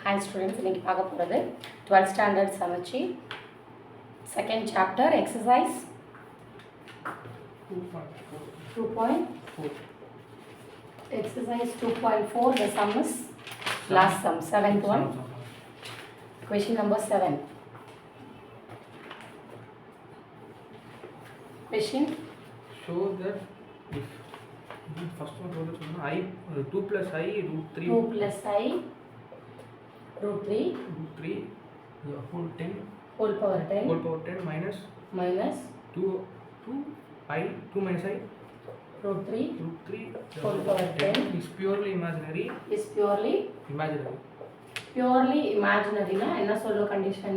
Hi students, இன்னைக்கு பார்க்க போகிறது 12th standard சமச்சி second chapter exercise 2.4 exercise 2.4 the sum is last sum 7th one question number 7 question show that if first one I 2 plus I root 3 2 plus I root 3 the whole 10 whole power 10 minus minus 2 I 2 minus I root 3 the whole power 10 is purely imaginary is purely imaginary na enna sollu condition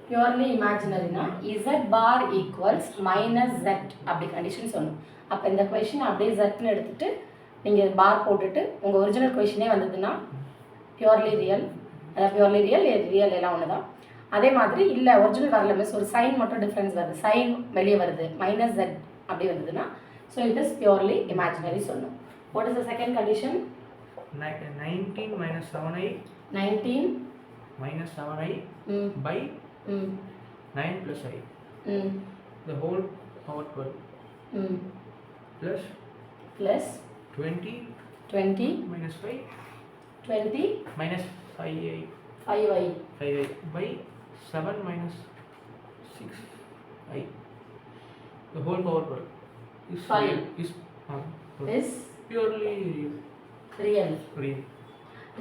purely imaginary na z bar equals minus z அப்படி condition சொல்லணும். அப்போ இந்த question அப்படியே zன்னு எடுத்துட்டு நீங்கள் பார் போட்டுட்டு உங்கள் original கொஷினே வந்ததுன்னா பியூர்லி ரியல் ரியல் எல்லாம் ஒன்று தான். அதே மாதிரி இல்லை ஒரிஜினல் வரல மிஸ் ஒரு சைன் மட்டும் டிஃப்ரென்ஸ் வருது, சைன் வெளியே வருது மைனஸ் z அப்படி வந்ததுன்னா so it is purely imaginary சொல்லணும். What is the second condition? 19 minus 7i 19 minus 7i by 9 plus I the whole power 12 plus 20 minus 5 20 minus 5i 5i by 7 minus 6i the whole power 12 is 5 is purely real real.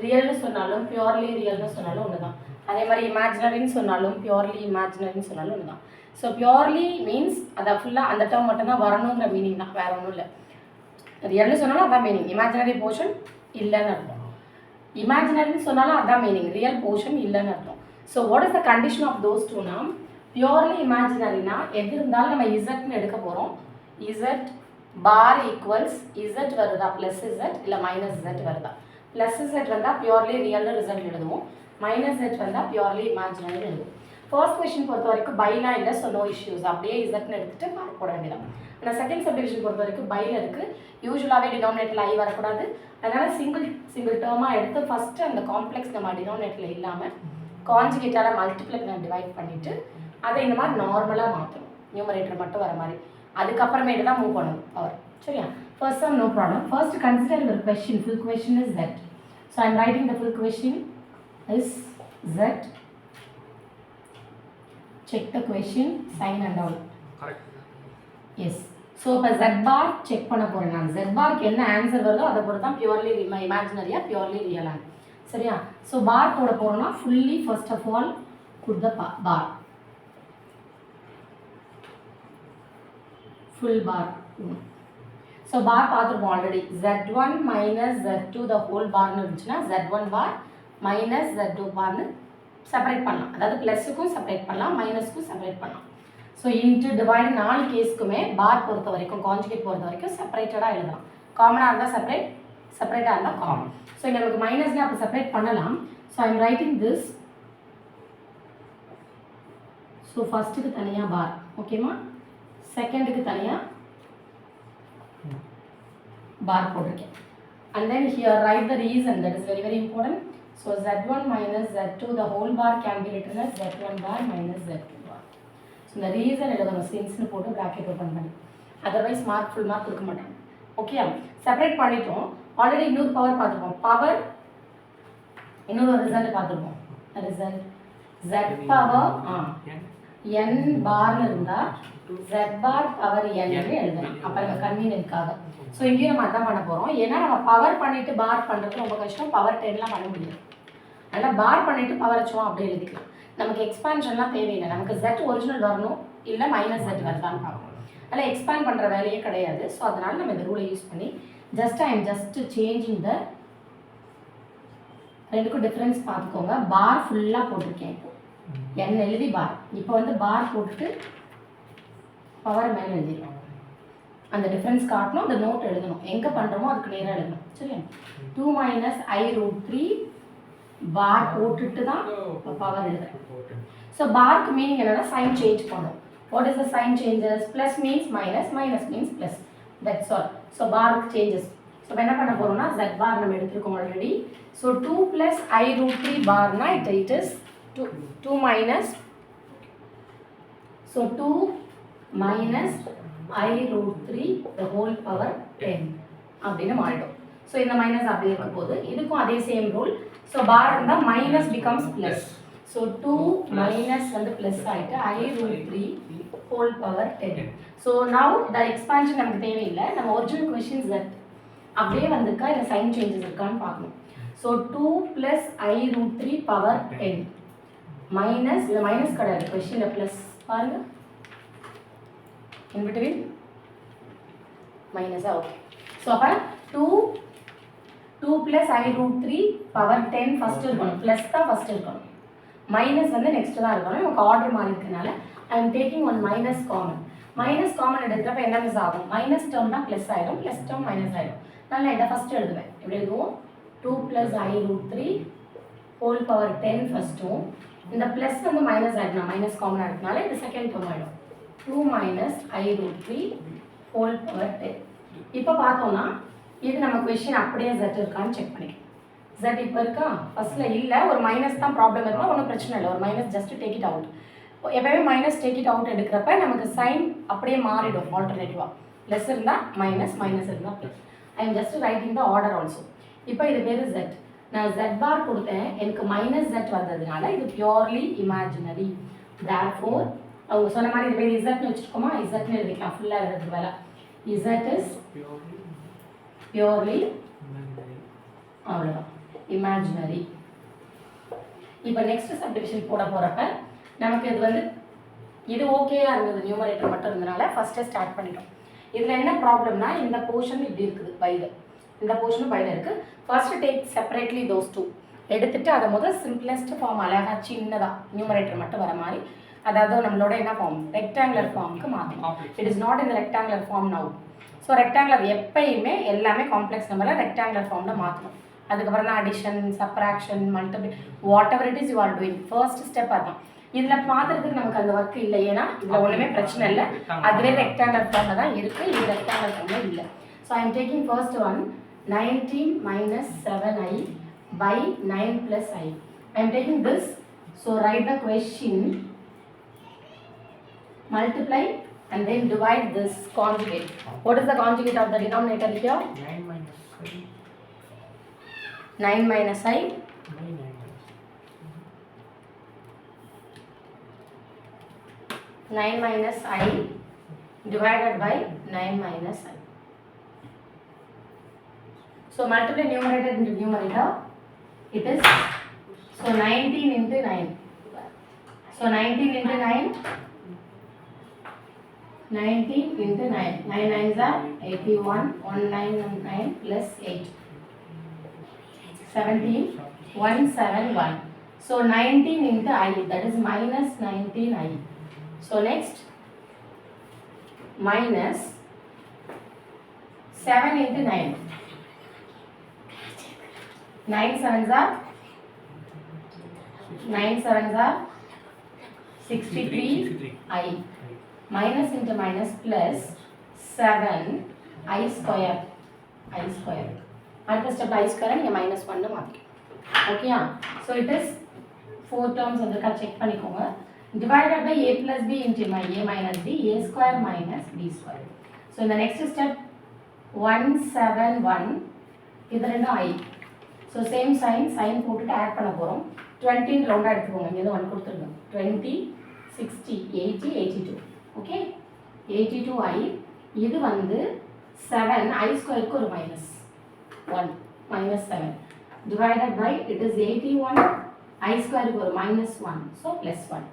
ரியல்னு சொன்னாலும் purely ரியல்னு சொன்னாலும் ஒன்று தான். அதே மாதிரி இமேஜினரின்னு சொன்னாலும் purely இமேஜினரின்னு சொன்னாலும் ஒன்று தான். ஸோ பியூர்லி மீன்ஸ் அதை ஃபுல்லாக அந்த டேர்ம் மட்டும்தான் வரணுங்கிற மீனிங் தான், வேறு ஒன்றும் இல்லை. ரியல்னு சொன்னாலும் அதான் மீனிங், இமேஜினரி போர்ஷன் இல்லைன்னு அர்த்தம். இமேஜினரின்னு சொன்னாலும் அதான் மீனிங், ரியல் போர்ஷன் இல்லைன்னு அர்த்தம். So what is the condition of those டூனா பியூர்லி இமேஜினரினா எது இருந்தாலும் நம்ம இசட்னு எடுக்க போகிறோம். இசட் பார் ஈக்குவல்ஸ் இசட் வருதா ப்ளஸ் இசட் இல்லை மைனஸ் இசட் வருதா. ப்ளஸ் இசட் வந்தால் பியூர்லி ரியல்னு ரிசல்ட் எழுதுவோம், மைனஸ் இசட் வந்தால் பியூர்லி இமேஜினரி எழுதுவோம். ஃபர்ஸ்ட் கொஸ்டின் பொறுத்த வரைக்கும் பைலாம் இல்லை, ஸோ நோ இஷ்யூஸ், அப்படியே இசட்னு எடுத்துகிட்டு மார்க் போட வேண்டியதான். ஆனால் செகண்ட் சப்டிவிஷன் பொறுத்த வரைக்கும் பையில் இருக்குது, யூஸ்வலாகவே டினாமினேட்டில் ஐ வரக்கூடாது. அதனால் சிங்கிள் டேர்மாக எடுத்து ஃபஸ்ட்டு அந்த காம்ப்ளெக்ஸ் நம்ம டினாமினேட்டில் இல்லாமல் கான்ஜுகேட்டால் மல்டிப்ளை டிவைட் பண்ணிவிட்டு அதை இந்த மாதிரி நார்மலாக மாற்றணும், நியூமரேட்டர் மட்டும் வர மாதிரி. அதுக்கப்புறமேட்டு தான் மூவ் பண்ணணும் பவர். சரியா? First some no problem. First consider your question, full question is z. So I am writing the full question is z. Check the question, sign and all. Correct. Yes. So இப்போ z bar check பண்ண போகிறேன் நான். z பாருக்கு என்ன answer வருதோ அதை பொறுத்து தான் பியூர்லி இமேஜினரியா பியூர்லி ரியலாக. சரியா? ஸோ பார் போட போகிறோம்னா fully first of all put the bar, full bar. So bar பார்த்துருப்போம் already. z1 minus z2 the whole பார்னு இருந்துச்சுன்னா z1 bar minus z2 பார்னு separate பண்ணலாம். அதாவது ப்ளஸுக்கும் செப்பரேட் பண்ணலாம், மைனஸுக்கும் செப்பரேட் பண்ணலாம். ஸோ இன்ட்டு டிவைடு 4 கேஸ்க்குமே பார் பொறுத்த வரைக்கும் கான்ஜுகேட் பொறுத்த வரைக்கும் செப்பரேட்டடாக எழுதலாம். காமனாக இருந்தால் செப்பரேட்டாக இருந்தால் காமன். ஸோ இங்கே நமக்கு மைனஸ்லேயே அப்போ செப்பரேட் பண்ணலாம். So I am writing this. So ஃபஸ்ட்டுக்கு தனியாக பார், ஓகேம்மா, செகண்டுக்கு தனியாக பார் போட்டிருக்கேன். And then here right the reason, that is very very important. So z1 minus z2 the whole bar can be written as z1 bar minus z2 bar. So இந்த reason எழுதணும், சின்ஸ்னு போட்டு bracket open பண்ணி, otherwise mark full mark கொடுக்க மாட்டாங்க. Okay, separate பண்ணிட்டோம். Already இன்னொரு power பார்த்துருப்போம், power இன்னொரு ரிசல்ட் பார்த்துருப்போம். ரிசல்ட் z பவர் n பார்னு இருந்தால் z பார் பவர் n எழுதணும். அப்போ நம்ம கன்வீனியன்ட்காக. ஸோ இங்கேயும் நம்ம அதான் பண்ண போகிறோம். ஏன்னா நம்ம பவர் பண்ணிவிட்டு பார் பண்ணுறது ரொம்ப கஷ்டம், பவர் 10லாம் பண்ண முடியாது. அதனால் பார் பண்ணிவிட்டு பவர் வச்சோம் அப்படி எழுதிக்கலாம். நமக்கு எக்ஸ்பான்ஷன்லாம் தேவையில்லை, நமக்கு z ஒரிஜினல் வரணும் இல்லை மைனஸ் z வருதான்னு பார்க்கணும். அதனால் எக்ஸ்பேண்ட் பண்ணுற வேலையே கிடையாது. ஸோ அதனால் நம்ம இந்த ரூலை யூஸ் பண்ணி ஐ எம் ஜஸ்ட் சேஞ்சிங் த ரெண்டுக்கும் டிஃப்ரென்ஸ் பார்த்துக்கோங்க. பார் ஃபுல்லாக போட்டிருக்கேன், n எழுதி பார். இப்போ வந்து பார் போட்டுட்டு பவர் மேலே எழுதிடும். அந்த டிஃப்ரென்ஸ் காட்டணும், அந்த நோட் எழுதணும், எங்கே பண்ணுறோமோ அதுக்கு நேராக எழுதணும். சரியா? 2 minus I root 3 பார் போட்டுட்டு தான் பவர் எழுதுறேன். ஸோ பார்க்கு மீனிங் என்னன்னா சைன் சேஞ்ச் பண்ணும். What is the sign changes? Plus means minus, minus means plus, that's all. So பார்க்கு சேஞ்சஸ் ஸோ என்ன பண்ண போகிறோம்னா z பார் நம்ம எடுத்துருக்கோம் ஆல்ரெடி. ஸோ 2 + I√3 பார்னா it is 2 minus, so 2 minus I√3 the whole power 10 அப்படின்னு மாறிடும். ஸோ இந்த மைனஸ் அப்படியே இருக்க போகுது. இதுக்கும் அதே சேம் ரூல். ஸோ பார் இருந்தால் minus becomes plus. So 2 minus வந்து ப்ளஸ் ஆகிட்டு I√3 whole power 10. So now the expansion நமக்கு தேவையில்லை. நம்ம ஒரிஜினல் கொஷின்ஸ் தட் அப்படியே வந்திருக்கா இல்லை சைன் சேஞ்சஸ் இருக்கான்னு பார்க்கணும். ஸோ 2 + I√3 power 10 மைனஸ், இந்த மைனஸ் கிடையாது கொஷினில் ப்ளஸ் பாருங்க இன் பிட்வீன் மைனஸா. ஓகே. ஸோ அப்போ 2 + I√3 power 10 ஃபஸ்ட்டு இருக்கணும், ப்ளஸ் தான் ஃபஸ்ட்டு இருக்கணும், மைனஸ் வந்து நெக்ஸ்ட் தான் இருக்கணும். நமக்கு ஆர்டர் மாறி இருக்கனால I am taking one minus common. Minus common எடுக்கிறப்ப என்ன மிஸ் ஆகும்? மைனஸ் டேர்ம் தான் ப்ளஸ் ஆகிடும், ப்ளஸ் டேர்ம் மைனஸ் ஆகிடும். நான் இதை ஃபஸ்ட்டு எழுதுவேன். எப்படி எழுதுவோம்? 2 + I√3 whole power 10 ஃபஸ்ட்டும், இந்த ப்ளஸ் வந்து மைனஸ் ஆகிடும், மைனஸ் காமனாக இருக்கனால இது செகண்ட் டேர்ம் ஆகிடும். 2 - I√3 whole power 10. இப்போ பார்த்தோம்னா இது நம்ம கொஷின் அப்படியே Z இருக்கான்னு செக் பண்ணிக்கலாம். Z இப்போ இருக்கா? ஃபஸ்ட்டில் இல்லை, ஒரு மைனஸ் தான் ப்ராப்ளம் இருந்தால் ஒன்றும் பிரச்சனை இல்லை, ஒரு minus just take it out. எப்போயுமே மைனஸ் டேக் இட் அவுட் எடுக்கிறப்ப நமக்கு சைன் அப்படியே மாறிடும் ஆல்டர்னேட்டிவாக. ப்ளஸ் இருந்தால் மைனஸ், மைனஸ் இருந்தால் plus. I am just writing the order also. இப்போ இது பேர் Z. நான் Z பார் கொடுத்தேன், எனக்கு மைனஸ் Z வந்ததுனால இது பியூர்லி இமேஜினரி. தேர்ஃபோர் அவங்க சொன்ன மாதிரி இது பேர் இசட்னு வச்சுருக்கோமா? இசட்னு எழுதிக்கலாம், ஃபுல்லாக எழுதுறதுக்கு வேலை. இசட் இஸ் பியூர்லி, அவ்வளோதான், இமேஜினரி. இப்போ நெக்ஸ்ட் சப்டிவிஷன் போட போகிறப்ப நமக்கு இது வந்து இது ஓகேயா இருந்தது, நியூமரேட்டர் மட்டும் இருந்தனால ஃபஸ்ட்டு ஸ்டார்ட் பண்ணிட்டோம். இதில் என்ன ப்ராப்ளம்னா இந்த போர்ஷன் இப்படி இருக்குது பைல, இந்த போர்ஷனும் பைல இருக்குது. First take separately those two எடுத்துகிட்டு அதை முதல் சிம்பிளஸ்ட் ஃபார்ம் அழகாக சின்னதாக நியூமரேட்டர் மட்டும் வர மாதிரி, அதாவது நம்மளோட என்ன ஃபார்ம், ரெக்டாங்குலர் ஃபார்முக்கு மாற்றணும். இட் இஸ் நாட் இந்த rectangular form now. So rectangular எப்பயுமே எல்லாமே காம்ப்ளெக்ஸ் நம்பரில் ரெக்டாங்குலர் ஃபார்மில் மாற்றணும். அதுக்கப்புறம் தான் addition, subtraction, multiple, whatever it is you are doing, first step அதுதான். இதில் மாற்றுறதுக்கு நமக்கு அந்த ஒர்க் இல்லை, ஏன்னா இதில் ஒன்றுமே பிரச்சனை இல்லை, அதுவே ரெக்டாங்குலர் ஃபார்மில் தான் இருக்குது, இது ரெக்டாங்குலர் ஃபார்மில் இல்லை. So I am taking first one 19 - 7i by 9 + I. I am taking this. So write the question, multiply and then divide this conjugate. What is the conjugate of the denominator here? 9 - I. 9 - I divided by 9 - I. So multiply numerator into numerator. It is, so 19 into 9. So 19 into 9. 19 into 9. 9 9s are 81. 199 plus 8. 17. 171. So 19 into I. That is minus 19i. So next minus 7 into 9. 9 7s are 63i. Minus into minus plus 7i square. I square. அடுத்த step I square நீங்க -1 மாத்திக்கலாம். ஓகேயா? So it is 4 terms வந்துருக்கா, check பண்ணிக்கோங்க. Divided by a plus b into a minus b, a square minus b square. So in the next step 171, இது ரெண்டும் I. So same sign போட்டுட்டு add பண்ண போகிறோம். 20 ரவுண்டாக எடுத்துக்கோங்க, இங்கே 1 கொடுத்துருங்க. 20, 60, 80, 82. Okay, 82i. இது வந்து 7 I ஸ்கொயருக்கு ஒரு -1, -7 divided by it is 81 I ஸ்கொயருக்கு ஒரு -1, so +1.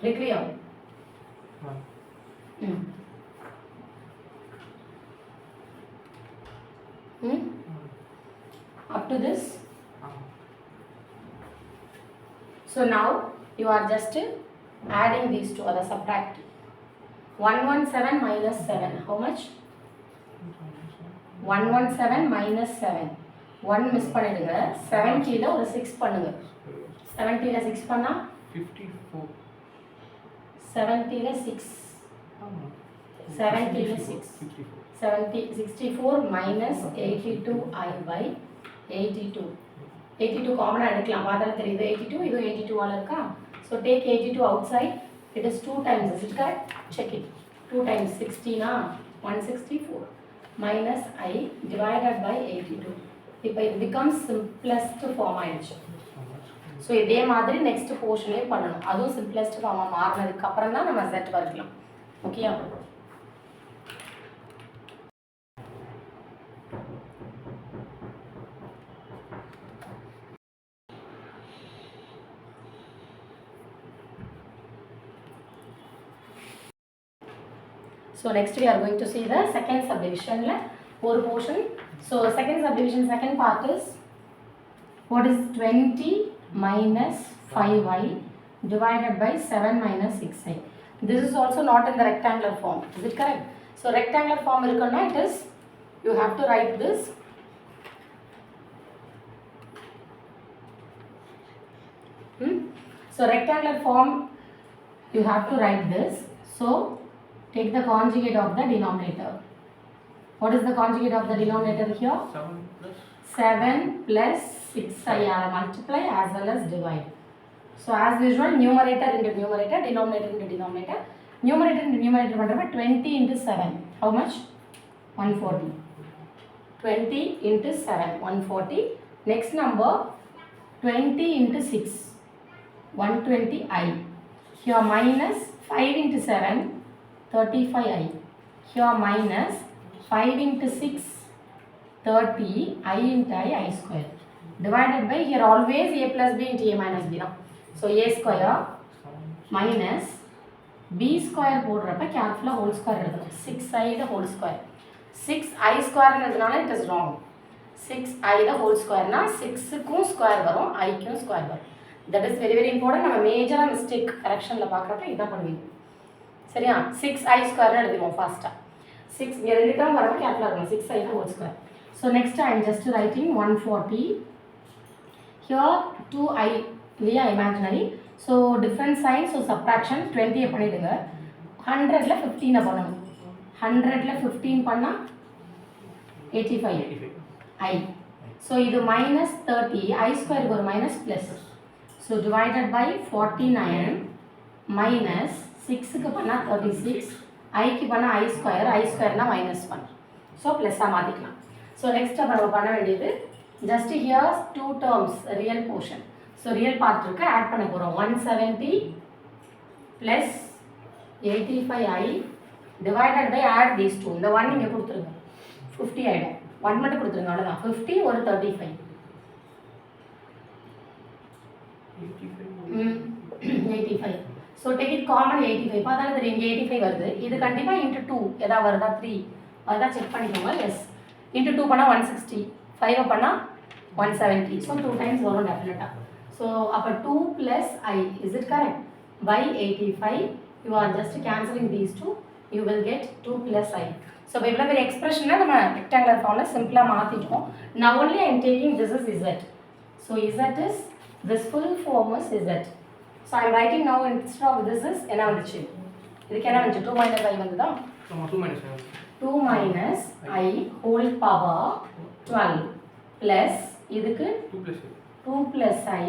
clear? Up to this. So now you are just adding these two, or subtract. 117 minus 7, how much? 117 minus 7. 1 miss பண்ணிடுங்க. 70 ல ஒரு 6 பண்ணுங்க. 70 ல 6 பண்ணா 54. 70 ல 6. 70 ல 6. 64 minus 82i by 82. 82 common எடுக்கலாம் பார்த்தாலே தெரியுது 82 இது 82 ஆல இருக்கா. So take 82 outside. It is 2 times. Is it correct? Check it. 2 times 60 na 164 minus I divided by 82. இப்போ it becomes simplest form ஆயிடுச்சு. ஸோ இதே மாதிரி நெக்ஸ்ட் போர்ஷனே பண்ணணும். அதுவும் சிம்பிளஸ்ட் ஃபார்மாக மாறினதுக்கு அப்புறம் தான் நம்ம செட் வரைக்கலாம். ஓகேயா? So next we are going to see the second subdivision or portion. So second subdivision, second part is what is 20 minus 5i divided by 7 minus 6i. This is also not in the rectangular form. Is it correct? So rectangular form irukona it is you have to write this So rectangular form you have to write this. So take the conjugate of the denominator. What is the conjugate of the denominator here? 7 plus 6i multiply as well as divide. So as usual numerator into numerator, denominator into denominator. Numerator into numerator பண்றப்ப 20 into 7. How much? 140. 20 into 7, 140. Next number 20 into 6, 120i. Here minus 5 into 7, 35i. Here minus 5 into 6, 30 I into I square. Divided by here always a plus b into a minus b. So a square minus b square போடுறப்ப கேர்ஃபுல்லாக whole square எழுதணும். 6i the whole square. 6i ஸ்கொயர்ன்றதுனால it is wrong. 6i the whole squareனா 6க்கும் square வரும், iக்கும் square வரும். That is very very important. நம்ம மேஜராக மிஸ்டேக் கரெக்ஷனில் பார்க்குறப்ப இதான் பண்ணுவீங்க. சரியா? 6i ஸ்கொயர்னு எழுதிடுவோம் ஃபாஸ்ட்டாக. 6 இங்கே 2 டேர்ம் வரப்போ கேர்ஃபுல்லாக இருக்கணும். 6i the whole square. So next I am just writing 140. Here 2i இல்லையா imaginary. So different sign, so subtraction 20 பண்ணிடுங்க. 100ல 15 பண்ணணும். 100ல 15 பண்ணா 85 I. So இது minus 30 I square ஒரு minus plus. So divided by 49 minus 6க்கு பண்ணா 36 iக்கு பண்ணா I square na minus 1. So plus மாத்திக்கலாம். So next நம்ம பண்ண வேண்டியது just here two terms real portion. So real part இருக்கு add பண்ண போறோம். 170 plus 85i divided by add these two. இந்த 1 இங்க கொடுத்துருங்க. 50 ஆயிடும். 1 மட்டும் கொடுத்துருங்க அவ்வளவுதான். 50 ஒரு 35. 85. So take it common 85. பார்த்தாலும் தெரியும் இங்க 85 வருது. இது கண்டிப்பா into 2 ஏதா வருதா 3 வருதா செக் பண்ணிக்கோங்க. yes. into 2 பண்ணா 160. 5 பண்ணா 170. So 2 times வரும் definitely. So அப்ப 2 plus I, is it correct? By 85 you are just cancelling these two, you will get 2 plus I. So இவ்வளவு பெரிய எக்ஸ்பிரஷனை நம்ம rectangular formல சிம்பிளா மாத்திட்டோம். Now only I am taking this is Z. So Z is this full form is Z. So I am writing now instead of this is என்ன வந்துச்சு? இதுக்கு என்ன வந்துச்சு? 2 minus I வந்துதா? 2 minus I whole power 12 plus இதுக்கு 2 plus I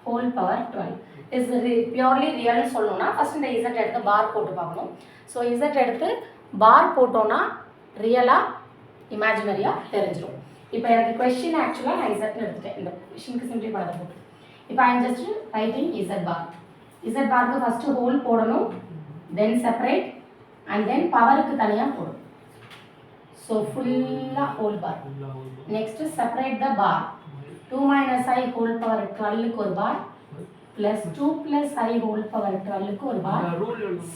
whole power 12 is purely real சொல்லணும்னா first இந்த Z எடுத்து பார் போட்டு பார்க்கணும். ஸோ Z எடுத்து பார் போட்டோன்னா ரியலாக இமேஜினரியாக தெரிஞ்சிடும். இப்போ எனக்கு கொஸ்டின் ஆக்சுவலாக நான் Z எடுத்துட்டேன். இந்த கொஸ்டினுக்கு சிம்பிளி பண்ணதை போட்டு இப்போ I am just writing Z bar. Z பாருக்கு ஃபஸ்ட்டு ஹோல் போடணும், தென் செப்பரேட் அண்ட் தென் பவருக்கு தனியாக போடணும். ஸோ ஃபுல்லாக whole bar. Next separate the bar. 2 minus I whole power 12க்கு ஒரு bar plus 2 plus I whole power 12க்கு ஒரு பார்.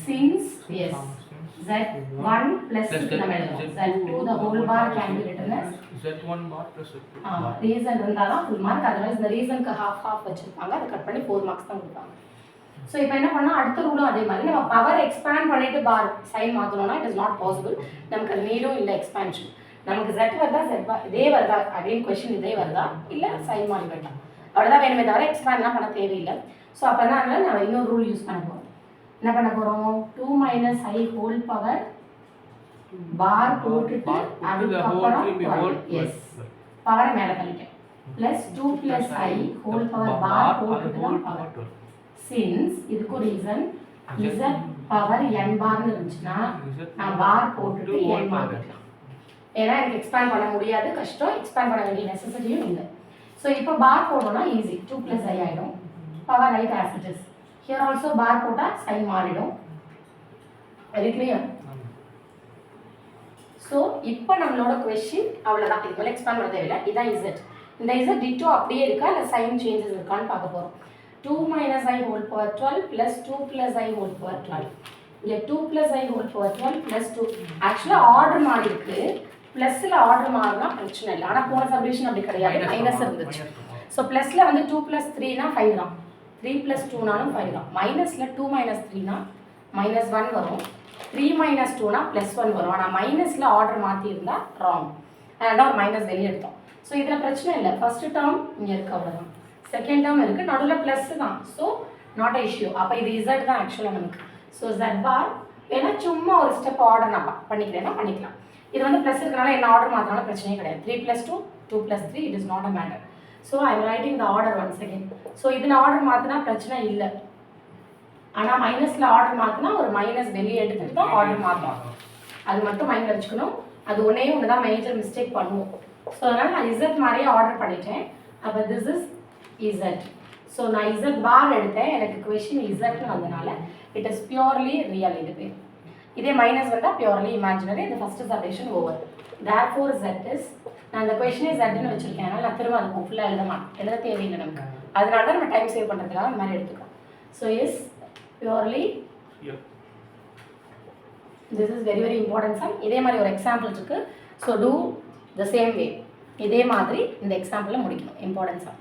Since yes Z1 plus நம்ம எழுதணும். Z2 the whole bar can be written as Z1 bar plus Z2. Reason இருந்தாலும் full mark, otherwise இந்த ரீசனுக்கு half வச்சிருப்பாங்க, அதை கட் பண்ணி 4 மார்க்ஸ் தான் கொடுப்பாங்க. ஸோ இப்போ என்ன பண்ணால் அடுத்த ரூலும் அதே மாதிரி நம்ம பவர் எக்ஸ்பேண்ட் பண்ணிட்டு பார் சைன் மாற்றணும்னா இட் இஸ் நாட் பாசிபிள். நமக்கு அது நீடும் இல்லை எக்ஸ்பேன்ஷன். நமக்கு Z வருதா Z பார் இதே வருதா அகைன் கொஸ்டின் இதே வருதா இல்லை சைன் மாறி வருதா அவ்வளோதான் வேணுமே தவிர எக்ஸ்பேண்ட்லாம் பண்ண தேவையில்லை. ஸோ அப்போ என்ன நம்ம இன்னொரு ரூல் யூஸ் பண்ண போகிறோம். என்ன பண்ண போகிறோம்? 2 minus I whole power பார் போட்டுட்டு bar put to the whole அதுக்கப்புறம் cube whole எஸ் பவரை மேலே தள்ளிட்டேன் ப்ளஸ் 2 + I ஹோல் பவர் பார் போட்டுட்டு தான் பவர் சின்ஸ் இதுக்கு ஒரு ரீசன் z பவர் n பார்னு இருந்துச்சுன்னா நான் பார் போட்டுட்டு n மாத்திக்கலாம். ஏன்னா எனக்கு எக்ஸ்பேண்ட் பண்ண முடியாது, கஷ்டம், எக்ஸ்பேண்ட் பண்ண வேண்டிய நெசசிட்டியும் இல்லை. ஸோ இப்போ பார் போடணும்னா ஈஸி, 2 + I ஆகிடும், power right as it is. Here also bar போட்டால் சைன் மாறிடும். Very clear. ஸோ இப்போ நம்மளோட கொஸ்டின் அவ்வளோதான், இது மேலே எக்ஸ்பேண்ட் பண்ண தேவையில்லை. இதான் இசட். இந்த இசட் டிட்டோ அப்படியே இருக்கா இல்லை சைன் சேஞ்சஸ் இருக்கான்னு பார்க்க போகிறோம். 2 - I whole power 12 plus 2 + I whole power 12. இங்கே 2 + I whole power 12 plus 2. ஆக்சுவலாக ஆர்டர் மாறி இருக்கு, ப்ளஸில் ஆர்டர் மாறினா பிரச்சனை இல்லை. ஆனால் போன சப்டிவிஷன் அப்படி கிடையாது, மைனஸ் இருந்துச்சு. ஸோ ப்ளஸில் வந்து 2 + 3னா 5 தான், 3 + 2னாலும் 5 தான். மைனஸில் 2 - 3னா -1 வரும், 3 - 2னா +1 வரும். ஆனால் மைனஸில் ஆர்டர் மாற்றிருந்தா ராங், அதனால தான் ஒரு மைனஸ் வெளியே எடுத்தோம். ஸோ இதில் பிரச்சனை இல்லை, ஃபஸ்ட்டு டேர்ம் இங்கே இருக்குது, அவ்வளோதான். செகண்ட் டேர்ம் இருக்குது, நடுவில் ப்ளஸ் தான், ஸோ நாட் அ இஷ்யூ. அப்போ இது இசட் தான் ஆக்சுவலாக நமக்கு. ஸோ Z பார் வேணால் சும்மா ஒரு ஸ்டெப் ஆர்டர் நான் பண்ணிக்கிறேன்னா பண்ணிக்கலாம். இது வந்து ப்ளஸ் இருக்கிறனால என்ன ஆர்டர் மாற்றினாலும் பிரச்சனையே கிடையாது. 3 + 2 2 + 3 it is not a matter. So I am writing the order once again. So இதில் ஆர்டர் மாற்றினா பிரச்சனை இல்லை, ஆனால் மைனஸில் ஆர்டர் மாற்றினா ஒரு மைனஸ் வெளியே எடுத்துகிட்டு தான் ஆர்டர் மாற்றணும். அது மட்டும் மைண்டில் வச்சுக்கணும். அது ஒன்றே ஒன்று தான் மேஜர் மிஸ்டேக் பண்ணுவோம். ஸோ அதனால் நான் இசட் மாதிரியே ஆர்டர் பண்ணிட்டேன். அப்போ திஸ் இஸ் இசட். ஸோ நான் இசட் பார் எடுத்தேன், எனக்கு கொஷின் இசட்னு வந்தனால இட் இஸ் பியூர்லி ரியல். இது பேர் இதே மைனஸ் வந்தால் பியூர்லி இமேஜினரி. இந்த first subdivision over. Therefore Z is, நான் இந்த கொஷினே Zன்னு வச்சுருக்கேன், அதனால் நான் திரும்ப அது ஃபுல்லாக எழுத தேவையில்லை நமக்கு. அதனால தான் நம்ம டைம் சேவ் பண்ணுறதுக்காக அந்த மாதிரி எடுத்துக்கிறோம். So is purely this is very very important sum. இதே மாதிரி ஒரு எக்ஸாம்பிள் இருக்குது. So to the same way, இதே மாதிரி இந்த எக்ஸாம்பிளில் முடிக்கணும். Important some.